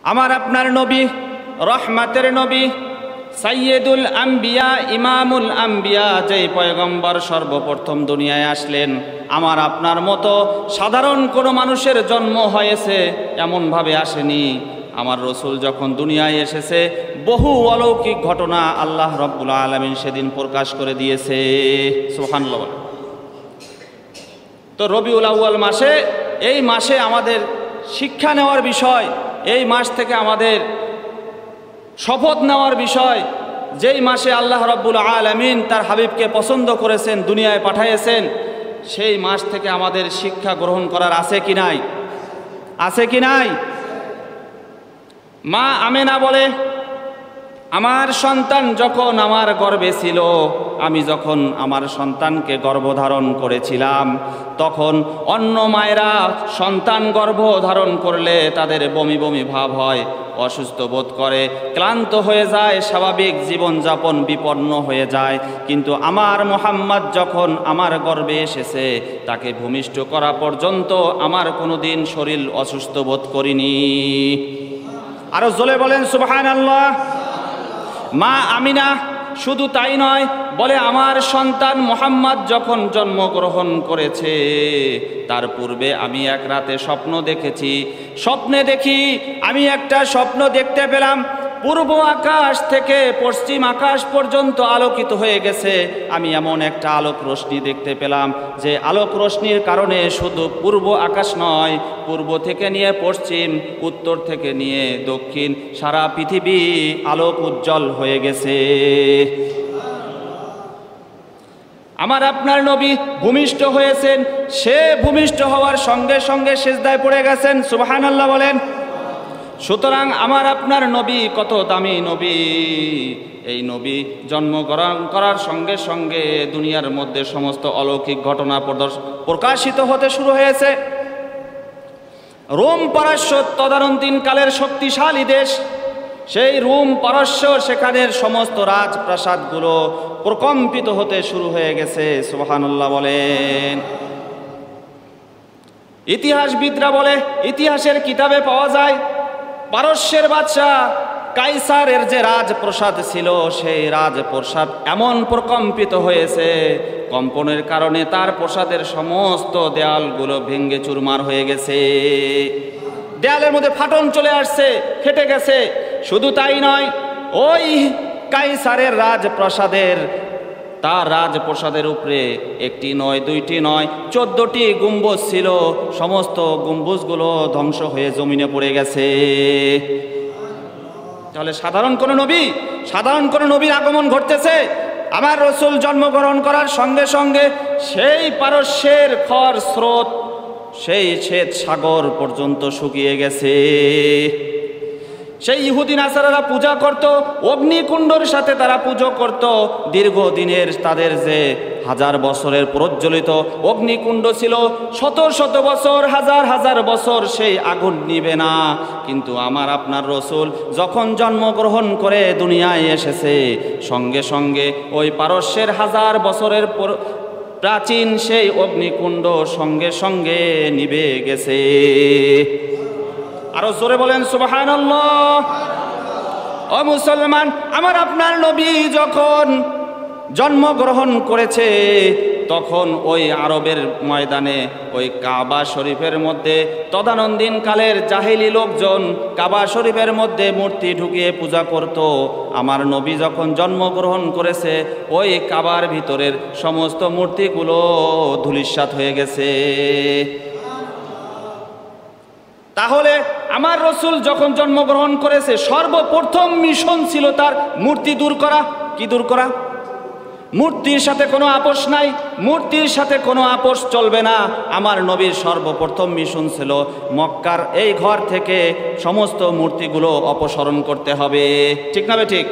আমার আপনার নবী, রহমাতের নবী, সাইয়্যিদুল আম্বিয়া, ইমামুল আম্বিয়া, যেই পয়গম্বর সর্বপ্রথম দুনিয়ায় আসলেন, আমার আপনার মতো সাধারণ কোনো মানুষের জন্ম হয়েছে এমনভাবে আসেনি। আমার রসুল যখন দুনিয়ায় এসেছে বহু অলৌকিক ঘটনা আল্লাহ রব্বুল আলামিন সেদিন প্রকাশ করে দিয়েছে। সুবহানাল্লাহ। তো রবিউল আউয়াল মাসে, এই মাসে আমাদের শিক্ষা নেওয়ার বিষয়, এই মাস থেকে আমাদের শপথ নেওয়ার বিষয়, যেই মাসে আল্লাহ রব্বুল আলামিন তার হাবিবকে পছন্দ করেছেন, দুনিয়ায় পাঠিয়েছেন, সেই মাস থেকে আমাদের শিক্ষা গ্রহণ করার আছে কি নাই? আছে কি নাই? মা আমেনা বলে, আমার সন্তান যখন আমার গর্ভে ছিল, আমি যখন আমার সন্তানকে গর্ভধারণ করেছিলাম, তখন অন্য মায়েরা সন্তান গর্ভধারণ করলে তাদের বমি বমি ভাব হয়, অসুস্থ বোধ করে, ক্লান্ত হয়ে যায়, স্বাভাবিক জীবনযাপন বিপন্ন হয়ে যায়। কিন্তু আমার মুহাম্মদ যখন আমার গর্ভে এসেছে, তাকে ভূমিষ্ঠ করা পর্যন্ত আমার কোনোদিন শরীর অসুস্থ বোধ করিনি। আরো জোরে বলেন সুবহানাল্লাহ। মা আমিনা শুধু তাই নয়, বলে আমার সন্তান মুহাম্মদ যখন জন্মগ্রহণ করেছে, তার পূর্বে আমি এক রাতে স্বপ্ন দেখেছি। স্বপ্নে দেখি আমি একটা স্বপ্ন দেখতে পেলাম, পূর্ব আকাশ থেকে পশ্চিম আকাশ পর্যন্ত আলোকিত হয়ে গেছে। আমি এমন একটা আলোক রশ্মি দেখতে পেলাম, যে আলোক রশ্মির কারণে শুধু পূর্ব আকাশ নয়, পূর্ব থেকে নিয়ে পশ্চিম, উত্তর থেকে নিয়ে দক্ষিণ, সারা পৃথিবী আলোক উজ্জ্বল হয়ে গেছে। আমার আপনার নবী ভূমিষ্ঠ হয়েছেন, সে ভূমিষ্ঠ হওয়ার সঙ্গে সঙ্গে সিজদায় পড়ে গেছেন। সুবহানাল্লাহ বলেন। সুতরাং আমার আপনার নবী কত দামি নবী। এই নবী জন্মগ্রহণ করার সঙ্গে সঙ্গে দুনিয়ার মধ্যে সমস্ত অলৌকিক ঘটনা প্রকাশিত হতে শুরু হয়েছে। রোম পারস্য তদানীন্তন কালের শক্তিশালী দেশ, সেই রোম পারস্য, সেখানের সমস্ত রাজপ্রাসাদগুলো প্রকম্পিত হতে শুরু হয়ে গেছে। সুবহানাল্লাহ বলেন। ইতিহাসবিদরা বলে, ইতিহাসের কিতাবে পাওয়া যায়, পারস্যের বাদশাহ কাইসারের যে রাজপ্রাসাদ ছিল, সেই রাজপ্রাসাদ এমন প্রকম্পিত হয়েছে, কম্পনের কারণে তার প্রাসাদের সমস্ত দেয়ালগুলো ভেঙে চুরমার হয়ে গেছে। দেয়ালের মধ্যে ফাটন চলে আসছে, ফেটে গেছে। শুধু তাই নয়, ওই কাইসারের রাজপ্রাসাদের, তার রাজপ্রাসাদের উপরে একটি নয়, দুইটি নয়, 14টি গম্বুজ ছিল। সমস্ত গম্বুজগুলো ধ্বংস হয়ে জমিনে পড়ে গেছে। তাহলে সাধারণ কোনো নবীর আগমন ঘটতেছে। আমার রসুল জন্মগ্রহণ করার সঙ্গে সঙ্গে সেই পারস্যের খর স্রোত, সেই শ্বেত সাগর পর্যন্ত শুকিয়ে গেছে। সেই ইহুদি নাসারারা পূজা করত, অগ্নিকুণ্ডর সাথে তারা পুজো করত। দীর্ঘদিনের তাদের যে 1000 বছরের প্রজ্বলিত অগ্নিকুণ্ড ছিল, শত শত বছর, হাজার হাজার বছর সেই আগুন নিবে না। কিন্তু আমার আপনার রসুল যখন জন্মগ্রহণ করে দুনিয়ায় এসেছে, সঙ্গে সঙ্গে ওই পারস্যের 1000 বছরের প্রাচীন সেই অগ্নিকুণ্ড সঙ্গে সঙ্গে নিবে গেছে। আরো জোরে বলেন সুবহানাল্লাহ। ও মুসলমান, আমার আপনার নবী যখন জন্মগ্রহণ করেছে, তখন ওই আরবের ময়দানে, ওই কাবা শরীফের মধ্যে তদানীন্তন কালের জাহেলি লোকজন কাবা শরীফের মধ্যে মূর্তি ঢুকিয়ে পূজা করত। আমার নবী যখন জন্মগ্রহণ করেছে, ওই কাবার ভিতরের সমস্ত মূর্তিগুলো ধূলিসাৎ হয়ে গেছে। তাহলে আমার রসুল যখন জন্মগ্রহণ করেছে, সর্বপ্রথম মিশন ছিল তার মূর্তি দূর করা। কি দূর করা? মূর্তির সাথে কোনো আপোষ নাই, মূর্তির সাথে কোনো আপোষ চলবে না। আমার নবীর সর্বপ্রথম মিশন ছিল মক্কার এই ঘর থেকে সমস্ত মূর্তিগুলো অপসারণ করতে হবে। ঠিক না? ঠিক।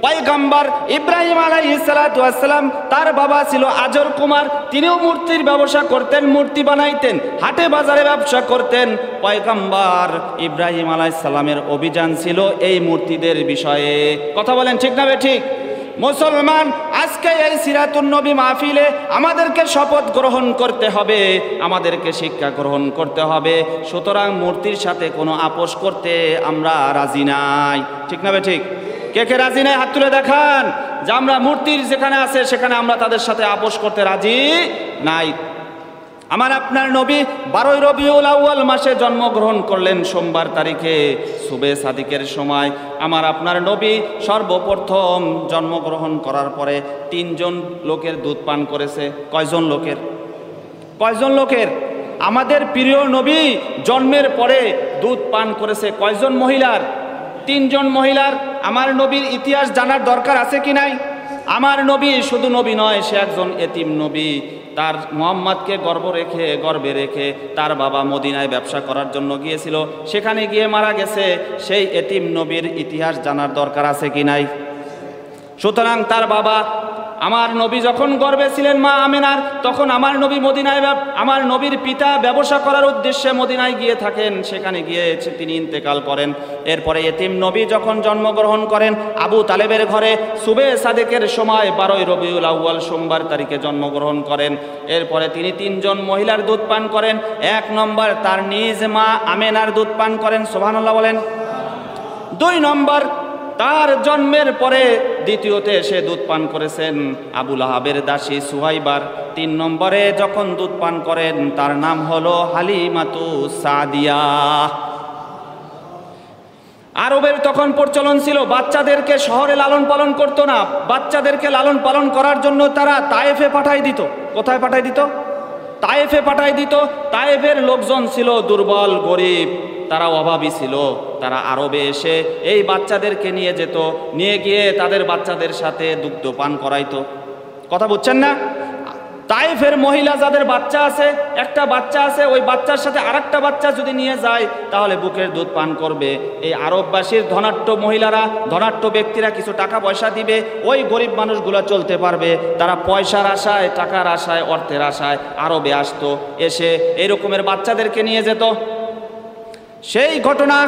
পয়গম্বর ইব্রাহিম আলাইহিস সালাতু ওয়াস সালাম, তার বাবা ছিল আজর কুমার, তিনিও মূর্তির ব্যবসা করতেন, মূর্তি বানাইতেন, হাটে বাজারে ব্যবসা করতেন। পয়গম্বর ইব্রাহিম আলাইহিস সালামের অভিযান ছিল এই মূর্তিদের বিষয়ে। কথা বলেন ঠিক না ঠিক? মুসলমান, আজকে এই সিরাতুন নবী মাহফিলে আমাদেরকে শপথ গ্রহণ করতে হবে, আমাদেরকে শিক্ষা গ্রহণ করতে হবে। সুতরাং মূর্তির সাথে কোনো আপোষ করতে আমরা রাজি নাই। ঠিক না ঠিক? কে কে রাজি নাই হাত তুলে দেখান যে আমরা মূর্তির যেখানে আছে সেখানে আমরা তাদের সাথে আপোষ করতে রাজি নাই। আমার আপনার নবী 12 রবিউল আউয়াল মাসে জন্মগ্রহণ করলেন, সোমবার তারিখে সুবে সাদিকের সময়। আমার আপনার নবী সর্বপ্রথম জন্মগ্রহণ করার পরে 3 জন লোকের দুধ পান করেছে। কয়জন লোকের? কয়জন লোকের? আমাদের প্রিয় নবী জন্মের পরে দুধ পান করেছে কয়জন মহিলার? 3 জন মহিলার। আমার নবীর ইতিহাস জানার দরকার আছে কি নাই? আমার নবী শুধু নবী নয়, সে একজন এতিম নবী। তার মুহাম্মদকে গর্বে রেখে তার বাবা মদিনায় ব্যবসা করার জন্য গিয়েছিল, সেখানে গিয়ে মারা গেছে। সেই এতিম নবীর ইতিহাস জানার দরকার আছে কি নাই? সুতরাং তার বাবা, আমার নবী যখন গর্বে ছিলেন মা আমেনার, তখন আমার নবী মদিনায়, আমার নবীর পিতা ব্যবসা করার উদ্দেশ্যে মদিনায় গিয়ে থাকেন, সেখানে গিয়ে তিনি ইন্তেকাল করেন। এরপরে এতিম নবী যখন জন্মগ্রহণ করেন আবু তালেবের ঘরে সুবে সাদেকের সময় 12 রবিউল আউয়াল সোমবার তারিখে জন্মগ্রহণ করেন। এরপরে তিনি 3 জন মহিলার দুধ পান করেন। 1 নম্বর তার নিজ মা আমেনার দুধ পান করেন, সুবহানাল্লাহ বলেন। 2 নম্বর তার জন্মের পরে দ্বিতীয়তে সে দুধ পান করেছেন আবু লাহাবের দাসী সুহাইবার। 3 নম্বরে যখন দুধ পান করেন তার নাম হলো হালিমাতু সাদিয়া। আরবের তখন প্রচলন ছিল বাচ্চাদেরকে শহরে লালন পালন করতো না, বাচ্চাদেরকে লালন পালন করার জন্য তারা তায়েফে পাঠাই দিত। কোথায় পাঠাই দিত? তায়েফে পাঠাই দিত। তায়েফের লোকজন ছিল দুর্বল, গরিব, তারা অভাবী ছিল। তারা আরবে এসে এই বাচ্চাদেরকে নিয়ে যেত, নিয়ে গিয়ে তাদের বাচ্চাদের সাথে দুগ্ধ পান করাইতো। কথা বুঝছেন না? তায়েফের মহিলা যাদের বাচ্চা আছে, একটা বাচ্চা আছে, ওই বাচ্চার সাথে আরেকটা বাচ্চা যদি নিয়ে যায় তাহলে বুকের দুধ পান করবে। এই আরববাসীর ধনাঢ্য মহিলারা, ধনাঢ্য ব্যক্তিরা কিছু টাকা পয়সা দিবে, ওই গরিব মানুষগুলো চলতে পারবে। তারা পয়সার আশায়, টাকার আশায়, অর্থের আশায় আরবে আসতো, এসে এই রকমের বাচ্চাদেরকে নিয়ে যেত। সেই ঘটনা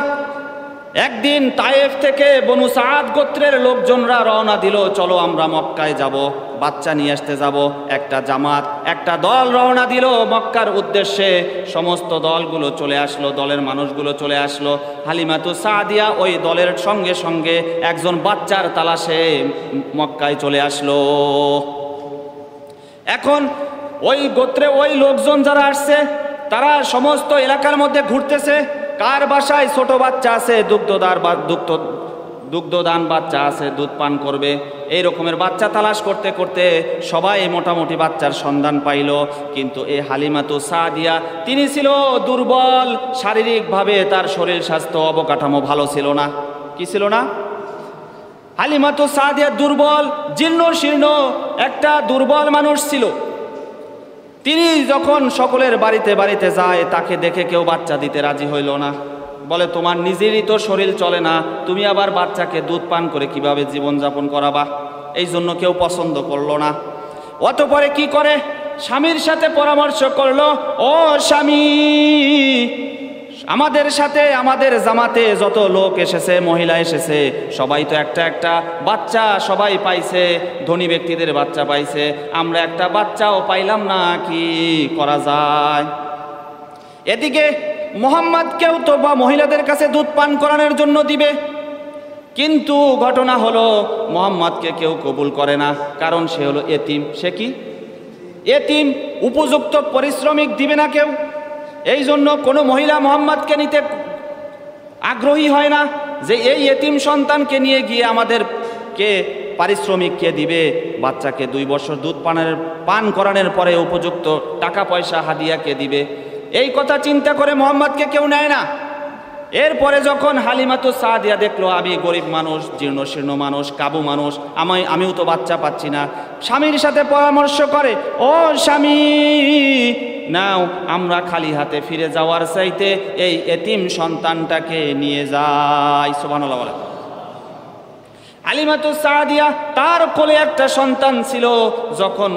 একদিন তায়েফ থেকে বনু সাদ গোত্রের লোকজনরা রওনা দিল, চলো আমরা মক্কায় যাব, বাচ্চা নিয়ে আসতে যাব। একটা জামাত, একটা দল রওনা দিল মক্কার উদ্দেশ্যে। সমস্ত দলগুলো চলে আসলো, দলের মানুষগুলো চলে আসলো। হালিমাতু সাদিয়া ওই দলের সঙ্গে সঙ্গে একজন বাচ্চার তালাশে মক্কায় চলে আসলো। এখন ওই গোত্রে ওই লোকজন যারা আসছে তারা সমস্ত এলাকার মধ্যে ঘুরতেছে, কার বাসায় ছোট বাচ্চা আছে, দুগ্ধদান বাচ্চা আছে, দুধ পান করবে, এই রকমের বাচ্চা তালাশ করতে করতে সবাই মোটামুটি বাচ্চার সন্ধান পাইল। কিন্তু এই হালিমাতু সাদিয়া তিনি ছিল দুর্বল শারীরিকভাবে, তার শরীর স্বাস্থ্য অবকাঠামো ভালো ছিল না। কি ছিল না? হালিমাতু সাদিয়া দুর্বল, জীর্ণ শীর্ণ একটা দুর্বল মানুষ ছিল। তিনি যখন সকলের বাড়িতে বাড়িতে যায়, তাকে দেখে কেউ বাচ্চা দিতে রাজি হইল না। বলে তোমার নিজেরই তো শরীর চলে না, তুমি আবার বাচ্চাকে দুধ পান করে কিভাবে জীবনযাপন করাবা? এই জন্য কেউ পছন্দ করলো না। অতঃপরে কি করে? স্বামীর সাথে পরামর্শ করলো, ও স্বামী, আমাদের সাথে আমাদের জামাতে যত লোক এসেছে, মহিলা এসেছে, সবাই তো একটা একটা বাচ্চা সবাই পাইছে, ধনী ব্যক্তিদের বাচ্চা পাইছে, আমরা একটা বাচ্চাও পাইলাম না, কি করা যায়? এদিকে মুহাম্মদকেও তো বা মহিলাদের কাছে দুধ পান করানোর জন্য দিবে, কিন্তু ঘটনা হলো মুহাম্মদকে কেউ কবুল করে না, কারণ সে হলো এতিম। সে কি? এতিম। উপযুক্ত পরিশ্রমিক দিবে না কেউ। এই জন্য কোনো মহিলা মুহাম্মদকে নিতে আগ্রহী হয় না, যে এই এতিম সন্তানকে নিয়ে গিয়ে আমাদেরকে পারিশ্রমিক কে দিবে? বাচ্চাকে 2 বছর দুধ পান করানোর পরে উপযুক্ত টাকা পয়সা হাদিয়া কে দিবে? এই কথা চিন্তা করে মুহাম্মদকে কেউ নেয় না। এরপরে যখন হালিমাতু সাদিয়া দেখলো আমি গরিব মানুষ, জীর্ণ শীর্ণ মানুষ, কাবু মানুষ, আমিও তো বাচ্চা পাচ্ছি না, স্বামীর সাথে পরামর্শ করে, ও স্বামী, নাও আমরা খালি হাতে ফিরে যাওয়ার চাইতে এই এতিম সন্তানটাকে নিয়ে যাই। সুবহানাল্লাহ বলেন। হালিমাতু সাদিয়া তার কোলে একটা সন্তান ছিল। যখন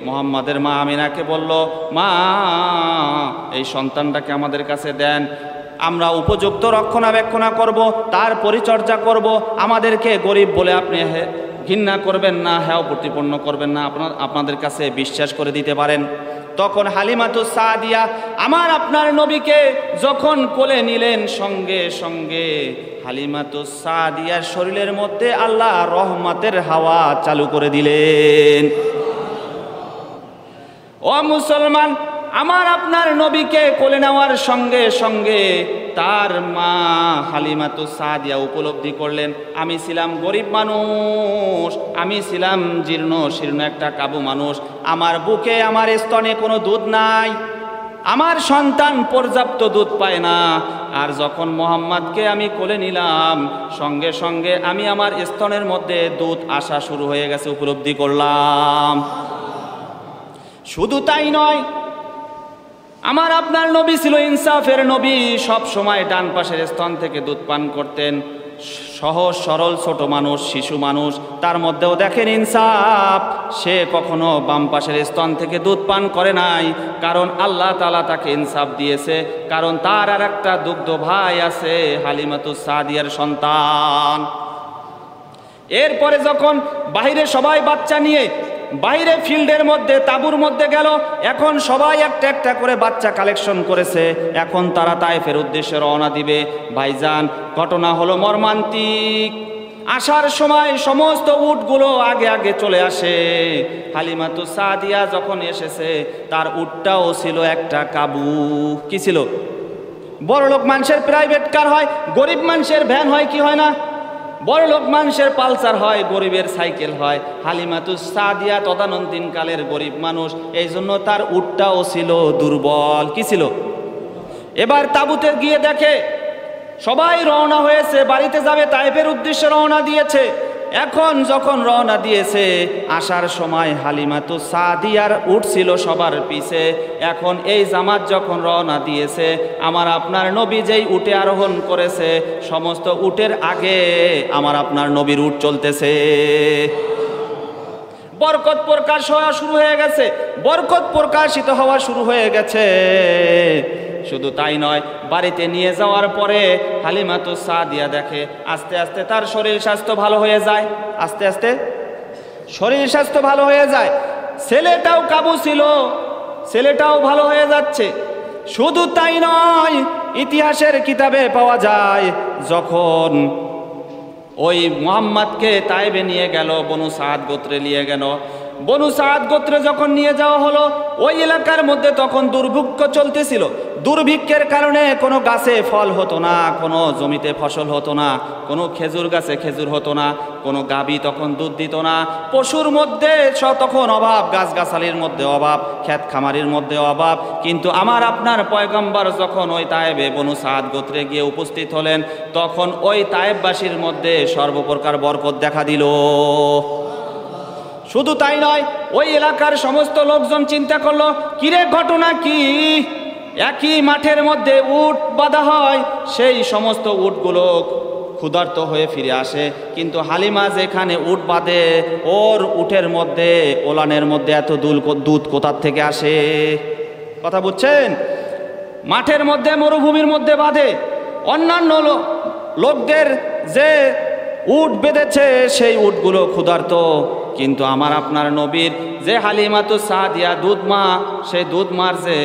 মুহাম্মাদের মা আমিনাকে বলল, মা, এই সন্তানটাকে আমাদের কাছে দেন, আমরা উপযুক্ত রক্ষণাবেক্ষণ করব, তার পরিচর্যা করব, আমাদেরকে গরিব বলে আপনি ঘৃণা করবেন না, হেয় প্রতিপন্ন করবেন না, আপনাদের কাছে বিশ্বাস করে দিতে পারেন। তখন হালিমাতুস সাদিয়া আমার আপনার নবীকে যখন কোলে নিলেন, সঙ্গে সঙ্গে হালিমাতুস সাদিয়ার শরীরের মধ্যে আল্লাহ রহমতের হাওয়া চালু করে দিলেন। ও মুসলমান, আমার আপনার নবীকে কোলে নেওয়ার সঙ্গে সঙ্গে তার মা হালিমাতুস সাদিয়া উপলব্ধি করলেন, আমি ছিলাম গরিব মানুষ, আমি ছিলাম জীর্ণ শীর্ণ একটা কাবু মানুষ, আমার বুকে আমার স্তনে কোনো দুধ নাই, আমার সন্তান পর্যাপ্ত দুধ পায় না। আর যখন মোহাম্মদকে আমি কোলে নিলাম, সঙ্গে সঙ্গে আমি আমার স্তনের মধ্যে দুধ আসা শুরু হয়ে গেছে, উপলব্ধি করলাম। শুধু তাই নয়, আমার আপনার নবী ছিল ইনসাফের নবী, সব সময় ডান পাশের স্তন থেকে দুধ পান করতেন। সহজ সরল ছোট মানুষ, শিশু মানুষ, তার মধ্যেও দেখেন ইনসাফ, সে কখনো বাম পাশের স্তন থেকে দুধ পান করে নাই, কারণ আল্লাহ তাআলা তাকে ইনসাফ দিয়েছে, কারণ তার আর একটা দুগ্ধ ভাই আছে, হালিমাতুস সাদিয়ার সন্তান। এরপরে যখন বাইরে সবাই বাচ্চা নিয়ে বাইরে ফিল্ডের মধ্যে তাঁবুর মধ্যে গেল, এখন সবাই একটা একটা করে বাচ্চা কালেকশন করেছে, এখন তারা তায়েফের উদ্দেশ্যে রওনা দিবে। ভাইজান, ঘটনা হলো মর্মান্তিক। আসার সময় সমস্ত উটগুলো আগে আগে চলে আসে। হালিমাতুস সাদিয়া যখন এসেছে, তার উটটাও ছিল একটা কাবু। কি ছিল? বড়লোক মানুষের প্রাইভেট কার হয়, গরিব মানুষের ভ্যান হয় কি হয় না? বড়লোক মানুষের পালসার হয়, গরিবের সাইকেল হয়। হালিমাতুস সাদিয়া তদানীন্তন কালের গরিব মানুষ, এই জন্য তার উটটাও ছিল দুর্বল। কি ছিল? এবার তাঁবুতে গিয়ে দেখে সবাই রওনা হয়েছে, বাড়িতে যাবে, তায়েফের উদ্দেশ্যে রওনা দিয়েছে। এখন যখন রওনা দিয়েছে, আসার সময় হালিমাতুস সাদিয়ার উট ছিল সবার পিছে। এখন এই জামাত যখন রওনা দিয়েছে, আমার আপনার নবী যেই উটে আরোহণ করেছে, সমস্ত উটের আগে আমার আপনার নবীর উট চলতেছে। বরকত প্রকাশ হওয়া শুরু হয়ে গেছে, বরকত প্রকাশিত হওয়া শুরু হয়ে গেছে। শুধু তাই নয়, বাড়িতে নিয়ে যাওয়ার পরে হালিমাতুস সাদিয়া দেখে আস্তে আস্তে তার শরীর স্বাস্থ্য ভালো হয়ে যায়, আস্তে আস্তে শরীর স্বাস্থ্য ভালো হয়ে যায়। ছেলেটাও কাবু ছিল, ছেলেটাও ভালো হয়ে যাচ্ছে। শুধু তাই নয়, ইতিহাসের কিতাবে পাওয়া যায়, যখন ওই মুহাম্মদকে তায়েবে নিয়ে গেল, বনু সাদ গোত্রে নিয়ে গেল। বনু সাদ গোত্রে যখন নিয়ে যাওয়া হলো, ওই এলাকার মধ্যে তখন দুর্ভিক্ষ চলতেছিল। দুর্ভিক্ষের কারণে কোনো গাছে ফল হতো না, কোনো জমিতে ফসল হতো না, কোনো খেজুর গাছে খেজুর হতো না, কোনো গাভী তখন দুধ দিত না, পশুর মধ্যে তখন অভাব, গাছগাছালির মধ্যে অভাব, ক্ষেত খামারির মধ্যে অভাব। কিন্তু আমার আপনার পয়গম্বর যখন ওই তায়েবে বনু সাদ গোত্রে গিয়ে উপস্থিত হলেন, তখন ওই তায়েববাসীর মধ্যে সর্বপ্রকার বরকত দেখা দিল। শুধু তাই নয়, ওই এলাকার সমস্ত লোকজন চিন্তা করলো, কিরে ঘটনা কি? একই মাঠের মধ্যে উট বাঁধা হয়, সেই সমস্ত উটগুলো ক্ষুধার্ত হয়ে ফিরে আসে, কিন্তু হালিমা যেখানে উট বাঁধে, ওর উটের মধ্যে, ওলানের মধ্যে এত দুধ কোথার থেকে আসে? কথা বুঝছেন? মাঠের মধ্যে, মরুভূমির মধ্যে বাঁধে, অন্যান্য লোকদের যে উট বেঁধেছে সেই উটগুলো ক্ষুধার্ত, কিন্তু আমার আপনার নবীর যে হালিমাতুস সাদিয়া দুধমা, সেই দুধমার যে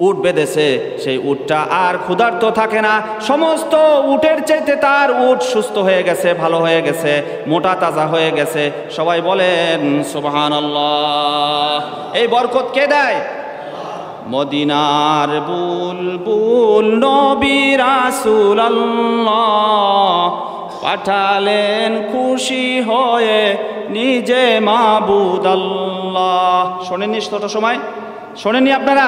উট বেঁধেছে, সেই উটটা আর ক্ষুধার্ত থাকে না। সমস্ত উটের চাইতে তার উট সুস্থ হয়ে গেছে, ভালো হয়ে গেছে, মোটা তাজা হয়ে গেছে। সবাই বলেন সুবহানাল্লাহ। এই বরকত কে দেয়? মদিনার বুলবুল নবী রাসূলুল্লাহ পাঠালেন খুশি হয়ে নিজে মাবুদ আল্লাহ। শোনেননি ছোট সময়? শোনেননি আপনারা?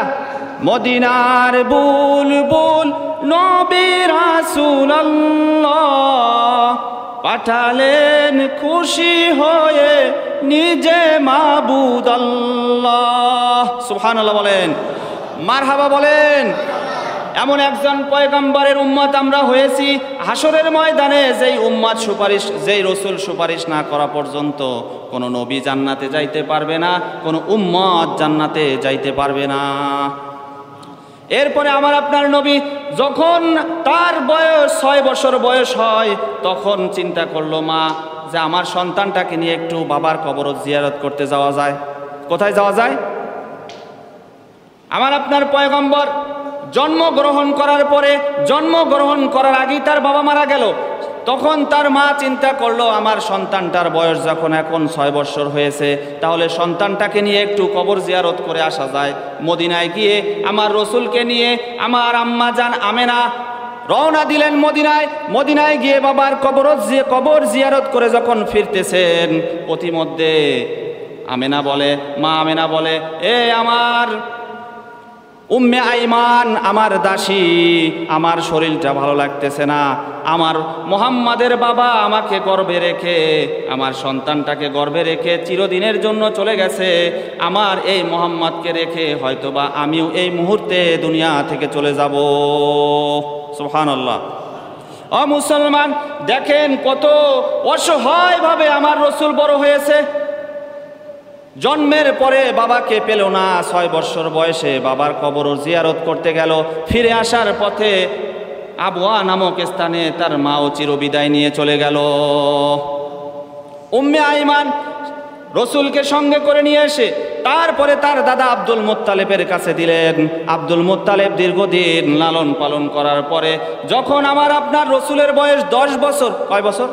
মদিনার বুলবুল নবী রাসূলুল্লাহ পাঠালেন খুশি হয়ে নিজে মাবুদ আল্লাহ। সুবহানাল্লাহ বলেন, মারহাবা বলেন। এমন একজন পয়গম্বরের উম্মত আমরা হয়েছি, হাসরের ময়দানে যেই উম্মত সুপারিশ, যেই রসুল সুপারিশ না করা পর্যন্ত কোনো নবী জান্নাতে যাইতে পারবে না, কোনো উম্মত জান্নাতে যাইতে পারবে না। এরপরে আমার আপনার নবী যখন তার বয়স 6 বছর বয়স হয়, তখন চিন্তা করলো মা যে আমার সন্তানটাকে নিয়ে একটু বাবার কবর জিয়ারত করতে যাওয়া যায়। কোথায় যাওয়া যায়? আমার আপনার পয়গম্বর জন্মগ্রহণ করার পরে, জন্মগ্রহণ করার আগেই তার বাবা মারা গেল। তখন তার মা চিন্তা করলো, আমার সন্তানটার বয়স যখন এখন 6 বছর হয়েছে, তাহলে সন্তানটাকে নিয়ে একটু কবর জিয়ারত করে আসা যায়। মদিনায় গিয়ে আমার রসুলকে নিয়ে আমার আম্মা জান আমেনা রওনা দিলেন মদিনায়। মদিনায় গিয়ে বাবার কবর জিয়ারত করে যখন ফিরতেছেন, প্রতিমধ্যে মা আমেনা বলে, এ আমার উম্মে আইমান, আমার দাসী, আমার শরীরটা ভালো লাগতেছে না। আমার মুহাম্মাদের বাবা আমাকে গর্ভে রেখে, আমার সন্তানটাকে গর্ভে রেখে চিরদিনের জন্য চলে গেছে। আমার এই মুহাম্মাদকে রেখে হয়তোবা আমিও এই মুহূর্তে দুনিয়া থেকে চলে যাব। সুবহানাল্লাহ। ও মুসলমান, দেখেন কত অসহায়ভাবে আমার রসুল বড় হয়েছে। জন্মের পরে বাবাকে পেল না, 6 বছর বয়সে বাবার কবর জিয়ারত করতে গেল। ফিরে আসার পথে আবওয়া নামক স্থানে তার মাও চিরবিদায় নিয়ে চলে গেল। উম্মে আইমান রসুলকে সঙ্গে করে নিয়ে এসে তারপরে তার দাদা আব্দুল মুত্তালিবের কাছে দিলেন। আব্দুল মুত্তালিব দীর্ঘদিন লালন পালন করার পরে যখন আমার আপনার রসুলের বয়স 10 বছর, কয় বছর?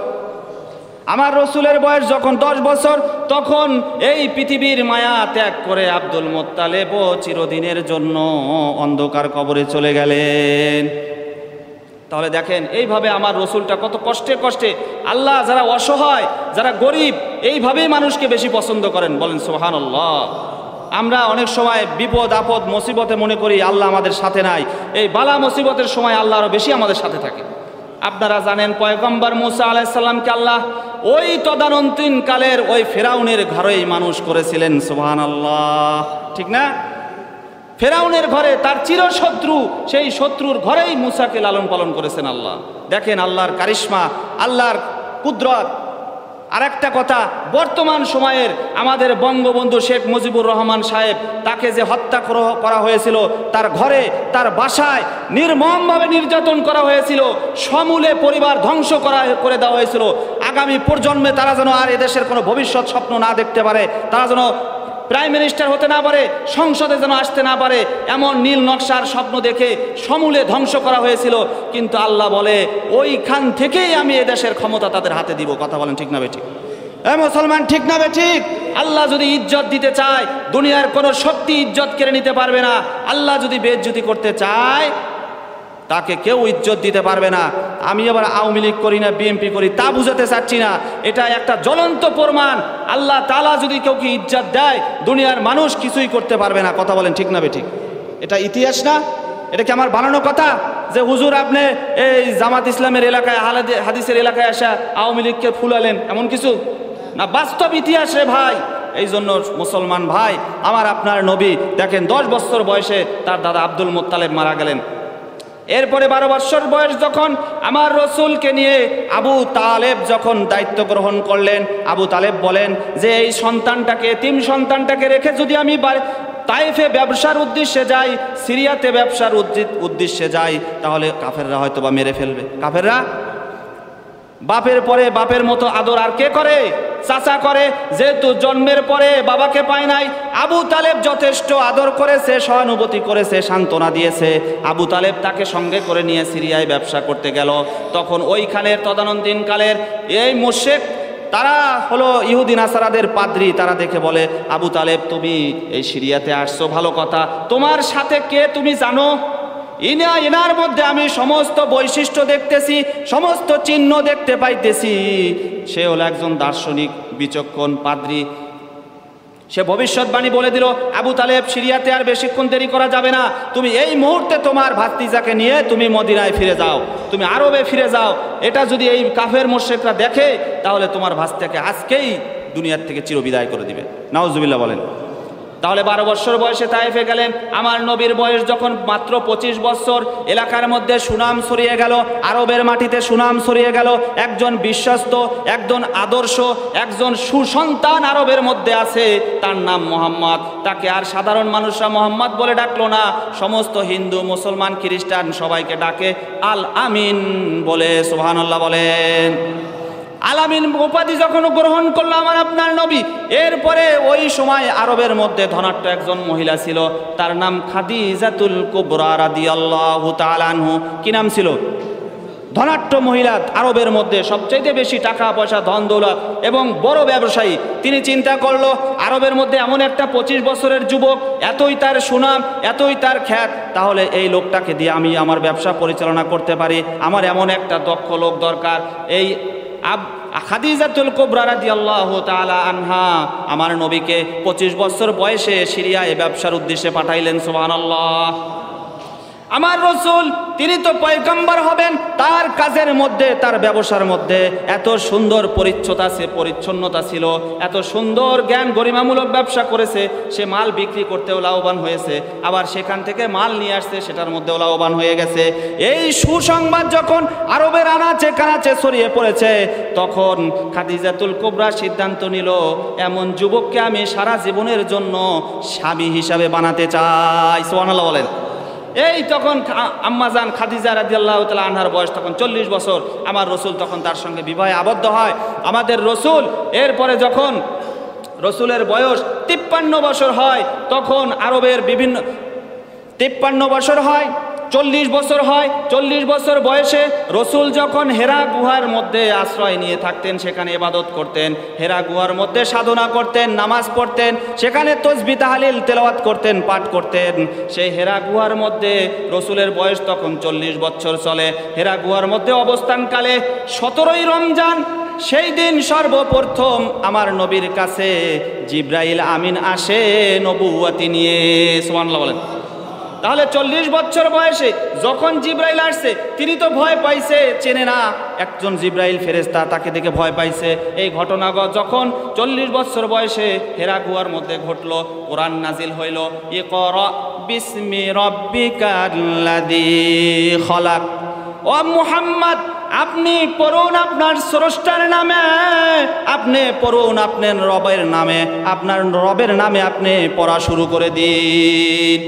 আমার রসুলের বয়স যখন 10 বছর, তখন এই পৃথিবীর মায়া ত্যাগ করে আব্দুল মুত্তালিবও চিরদিনের জন্য অন্ধকার কবরে চলে গেলেন। তাহলে দেখেন এইভাবে আমার রসুলটা কত কষ্টে কষ্টে, আল্লাহ যারা অসহায়, যারা গরিব, এইভাবেই মানুষকে বেশি পছন্দ করেন। বলেন সুবহানাল্লাহ। আমরা অনেক সময় বিপদ আপদ মুসিবতে মনে করি আল্লাহ আমাদের সাথে নাই। এই বালা মুসিবতের সময় আল্লাহ আরো বেশি আমাদের সাথে থাকে। আপনারা জানেন পয়গম্বর মুসা আলাইহিস সালামকে আল্লাহ ওই তদানীন্তন কালের ওই ফেরাউনের ঘরেই মানুষ করেছিলেন। সুবহানাল্লাহ, ঠিক না? ফেরাউনের ঘরে তার চিরশত্রু, সেই শত্রুর ঘরেই মুসাকে লালন পালন করেছেন আল্লাহ। দেখেন আল্লাহর কারিশমা, আল্লাহর কুদরত। আর একটা কথা, বর্তমান সময়ের আমাদের বঙ্গবন্ধু শেখ মুজিবুর রহমান সাহেব, তাকে যে হত্যা করা হয়েছিল, তার ঘরে, তার বাসায় নির্মমভাবে নির্যাতন করা হয়েছিল, সমূলে পরিবার ধ্বংস করে দেওয়া হয়েছিল। আগামী প্রজন্মে তারা যেন আর এদেশের কোনো ভবিষ্যৎ স্বপ্ন না দেখতে পারে, তারা যেন প্রাইম মিনিস্টার হতে না পারে, সংসদে যেন আসতে না পারে, এমন নীল নকশার স্বপ্ন দেখে সমূলে ধ্বংস করা হয়েছিল। কিন্তু আল্লাহ বলে, ওইখান থেকেই আমি এদেশের ক্ষমতা তাদের হাতে দিব। কথা বলেন ঠিক না বেঠিক? মুসলমান, ঠিক না বেঠিক? আল্লাহ যদি ইজ্জত দিতে চায়, দুনিয়ার কোনো শক্তি ইজ্জত কেড়ে নিতে পারবে না। আল্লাহ যদি বেইজ্জতি করতে চায়, তাকে কেউ ইজ্জত দিতে পারবে না। আমি আবার আওয়ামী লীগ করি না, বিএনপি করি, তা বুঝাতে চাচ্ছি না। এটা একটা জ্বলন্ত প্রমাণ, আল্লাহ তাআলা যদি কাউকে ইজ্জত দেয়, দুনিয়ার মানুষ কিছুই করতে পারবে না। কথা বলেন ঠিক না বেঠিক? এটা ইতিহাস না, এটা কি আমার বানানো কথা যে হুজুর আপনি এই জামাত ইসলামের এলাকায়, হাদিসের এলাকায় আসা আওয়ামী লীগকে ফুলালেন, এমন কিছু না, বাস্তব ইতিহাস রে ভাই। এই জন্য মুসলমান ভাই, আমার আপনার নবী দেখেন 10 বছর বয়সে তার দাদা আব্দুল মুত্তালিব মারা গেলেন। এরপরে 12 বছর বয়স যখন আমার রসুলকে নিয়ে আবু তালেব যখন দায়িত্ব গ্রহণ করলেন, আবু তালেব বলেন যে এই সন্তানটাকে, এতিম সন্তানটাকে রেখে যদি আমি তাইফে ব্যবসার উদ্দেশ্যে যাই, সিরিয়াতে ব্যবসার উদ্দেশ্যে যাই, তাহলে কাফেররা হয়তো বা মেরে ফেলবে। কাফেররা বাপের পরে বাপের মতো আদর আর কে করে? চাচা করে। যেহেতু জন্মের পরে বাবাকে পায় নাই, আবু তালেব যথেষ্ট আদর করেছে, সহানুভূতি করেছে, সান্ত্বনা দিয়েছে। আবু তালেব তাকে সঙ্গে করে নিয়ে সিরিয়ায় ব্যবসা করতে গেল। তখন ওইখানের তদানীন্তন কালের এই মুশরিক, তারা হলো ইহুদি নাসারাদের পাদ্রী, তারা দেখে বলে, আবু তালেব তুমি এই সিরিয়াতে আসছো, ভালো কথা, তোমার সাথে কে তুমি জানো? এনার মধ্যে আমি সমস্ত বৈশিষ্ট্য দেখতেছি, সমস্ত চিহ্ন দেখতে পাইতেছি। সে হলো একজন দার্শনিক, বিচক্ষণ পাদ্রী। সে ভবিষ্যৎবাণী বলে দিল, আবু তালেব সিরিয়াতে আর বেশিক্ষণ দেরি করা যাবে না, তুমি এই মুহূর্তে তোমার ভাতিজাকে নিয়ে তুমি মদিনায় ফিরে যাও, তুমি আরবে ফিরে যাও। এটা যদি এই কাফের মুশরিকরা দেখে, তাহলে তোমার ভাতিজাকে আজকেই দুনিয়ার থেকে চিরবিদায় করে দিবে। নাউজুবিল্লাহ বলেন। তাহলে 12 বছর বয়সে তায়েফে গেলেন। আমার নবীর বয়স যখন মাত্র 25 বছর, এলাকার মধ্যে সুনাম ছড়িয়ে গেল, আরবের মাটিতে সুনাম ছড়িয়ে গেল। একজন বিশ্বস্ত, একজন আদর্শ, একজন সুসন্তান আরবের মধ্যে আছে, তার নাম মোহাম্মদ। তাকে আর সাধারণ মানুষরা মোহাম্মদ বলে ডাকলো না, সমস্ত হিন্দু, মুসলমান, খ্রিস্টান সবাইকে ডাকে আল আমিন বলে। সুবহানাল্লাহ বলেন। আলামিন উপাধি যখন গ্রহণ করলো আমার আপনার নবী, এরপরে ওই সময় আরবের মধ্যে ধনাঢ্য একজন মহিলা ছিল, তার নাম খাদিজাতুল কুবরা রাদিয়াল্লাহু তাআলা আনহু। কি নাম ছিল? ধনাঢ্য মহিলা, আরবের মধ্যে সবচেয়ে বেশি টাকা পয়সা ধন দৌলত এবং বড় ব্যবসায়ী। তিনি চিন্তা করলো আরবের মধ্যে এমন একটা 25 বছরের যুবক, এতই তার সুনাম, এতই তার খ্যাত, তাহলে এই লোকটাকে দিয়ে আমি আমার ব্যবসা পরিচালনা করতে পারি, আমার এমন একটা দক্ষ লোক দরকার। এই খাদিজাতুল কুবরা রাদিয়াল্লাহু তাআলা আনহা আমার নবীকে 25 বছর বয়সে সিরিয়ায় ব্যবসার উদ্দেশ্যে পাঠাইলেন। সুবহানাল্লাহ। আমার রসুল তিনি তো পয়গম্বর হবেন, তার কাজের মধ্যে, তার ব্যবসার মধ্যে এত সুন্দর পরিচ্ছন্নতা ছিল, এত সুন্দর জ্ঞান গরিমামূলক ব্যবসা করেছে, সে মাল বিক্রি করতেও লাভবান হয়েছে, আবার সেখান থেকে মাল নিয়ে আসছে সেটার মধ্যেও লাভবান হয়ে গেছে। এই সুসংবাদ যখন আরবের আনাচে কানাচে ছড়িয়ে পড়েছে, তখন খাদিজাতুল কুবরা সিদ্ধান্ত নিল এমন যুবককে আমি সারা জীবনের জন্য স্বামী হিসাবে বানাতে চাই। সুবহানাল্লাহ বলেন। এই তখন আম্মাজান খাদিজা রাদিয়াল্লাহু তাআলা আনহার বয়স তখন 40 বছর। আমার রসুল তখন তার সঙ্গে বিবাহে আবদ্ধ হয়। আমাদের রসুল এরপরে যখন রসুলের বয়স 53 বছর হয়, তখন আরবের বিভিন্ন 53 বছর হয়, 40 বছর হয়। 40 বছর বয়সে রসুল যখন হেরা গুহার মধ্যে আশ্রয় নিয়ে থাকতেন, সেখানে ইবাদত করতেন, হেরা গুহার মধ্যে সাধনা করতেন, নামাজ পড়তেন, সেখানে তাসবিহ তাহলিল তেলাওয়াত করতেন, পাঠ করতেন। সেই হেরা গুহার মধ্যে রসুলের বয়স তখন 40 বছর চলে। হেরা গুহার মধ্যে অবস্থানকালে 17ই রমজান, সেই দিন সর্বপ্রথম আমার নবীর কাছে জিবরাইল আমিন আসে নবুয়তি নিয়ে। সুবহানাল্লাহ বলেন। তাহলে 40 বছর বয়সে যখন জিবরাইল আসছে, তিনি তো ভয় পাইছে, চেনে না একজন জিবরাইল ফেরেশতা, তাকে দেখে ভয় পাইছে। এই ঘটনা যখন 40 বছর বয়সে হেরা গুহার মধ্যে ঘটলো, কোরআন নাজিল হইল, ইকরা বিসমি রাব্বিকাল্লাযী খলাক। ও মুহাম্মদ, আপনি পড়ুন আপনার স্রষ্টার নামে, আপনি পড়ুন আপনার রবের নামে, আপনার রবের নামে আপনি পড়া শুরু করে দিন।